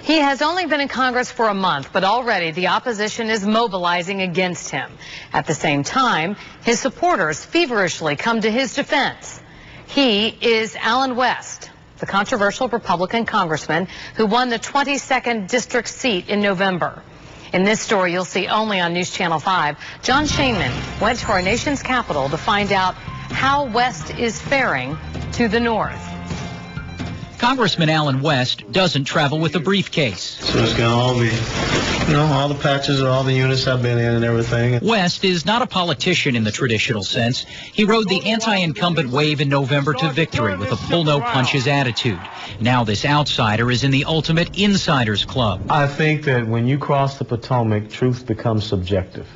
He has only been in Congress for a month, but already the opposition is mobilizing against him. At the same time, his supporters feverishly come to his defense. He is Allen West, the controversial Republican congressman who won the 22nd district seat in November. In this story you'll see only on News Channel 5, John Shainman went to our nation's capital to find out how West is faring to the north. Congressman Allen West doesn't travel with a briefcase. So it's got all the patches of all the units I've been in and everything. West is not a politician in the traditional sense. He rode the anti-incumbent wave in November to victory with a pull-no-punches attitude. Now this outsider is in the ultimate insiders club. I think that when you cross the Potomac, truth becomes subjective.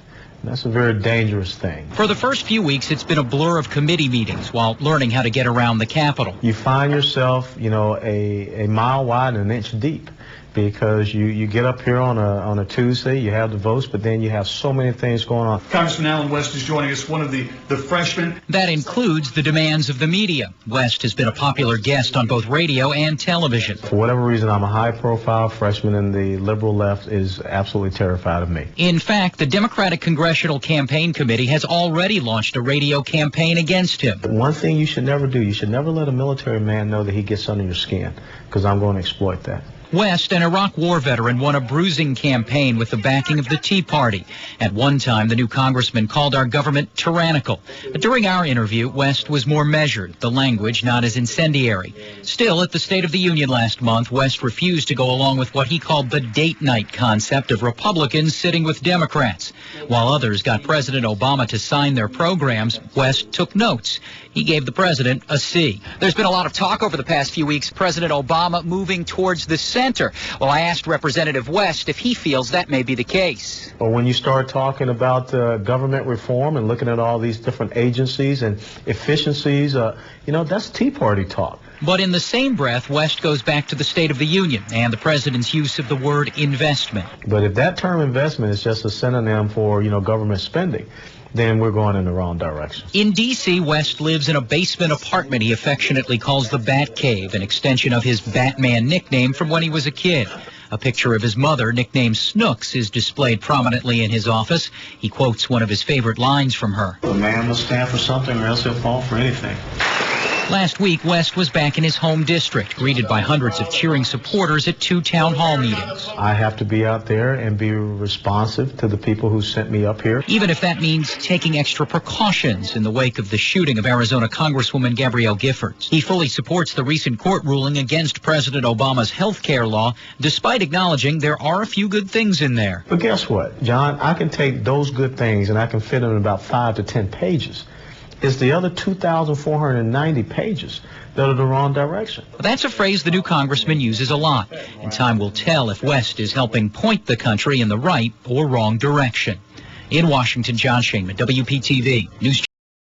That's a very dangerous thing. For the first few weeks, it's been a blur of committee meetings while learning how to get around the Capitol. You find yourself, a mile wide and an inch deep, because you get up here on a Tuesday, you have the votes, but then you have so many things going on. Congressman Allen West is joining us, one of the freshmen. That includes the demands of the media. West has been a popular guest on both radio and television. For whatever reason, I'm a high-profile freshman, and the liberal left is absolutely terrified of me. In fact, the Democratic Congressional Campaign Committee has already launched a radio campaign against him. One thing you should never do, you should never let a military man know that he gets under your skin, because I'm going to exploit that. West, an Iraq War veteran, won a bruising campaign with the backing of the Tea Party. At one time, the new congressman called our government tyrannical. But during our interview, West was more measured, the language not as incendiary. Still, at the State of the Union last month, West refused to go along with what he called the date night concept of Republicans sitting with Democrats. While others got President Obama to sign their programs, West took notes. He gave the president a C. There's been a lot of talk over the past few weeks, President Obama moving towards the center. Well, I asked Representative West if he feels that may be the case. Well, when you start talking about government reform and looking at all these different agencies and efficiencies, that's Tea Party talk. But in the same breath, West goes back to the State of the Union and the president's use of the word investment. But if that term investment is just a synonym for, government spending, then we're going in the wrong direction. In D.C., West lives in a basement apartment he affectionately calls the Bat Cave, an extension of his Batman nickname from when he was a kid. A picture of his mother, nicknamed Snooks, is displayed prominently in his office. He quotes one of his favorite lines from her. A man must stand for something or else he'll fall for anything. Last week, West was back in his home district, greeted by hundreds of cheering supporters at 2 town hall meetings. I have to be out there and be responsive to the people who sent me up here. Even if that means taking extra precautions in the wake of the shooting of Arizona Congresswoman Gabrielle Giffords. He fully supports the recent court ruling against President Obama's health care law, despite acknowledging there are a few good things in there. But guess what, John? I can take those good things and I can fit them in about 5 to 10 pages. It's the other 2,490 pages that are the wrong direction. That's a phrase the new congressman uses a lot, and time will tell if West is helping point the country in the right or wrong direction. In Washington, John Shainman, WPTV News.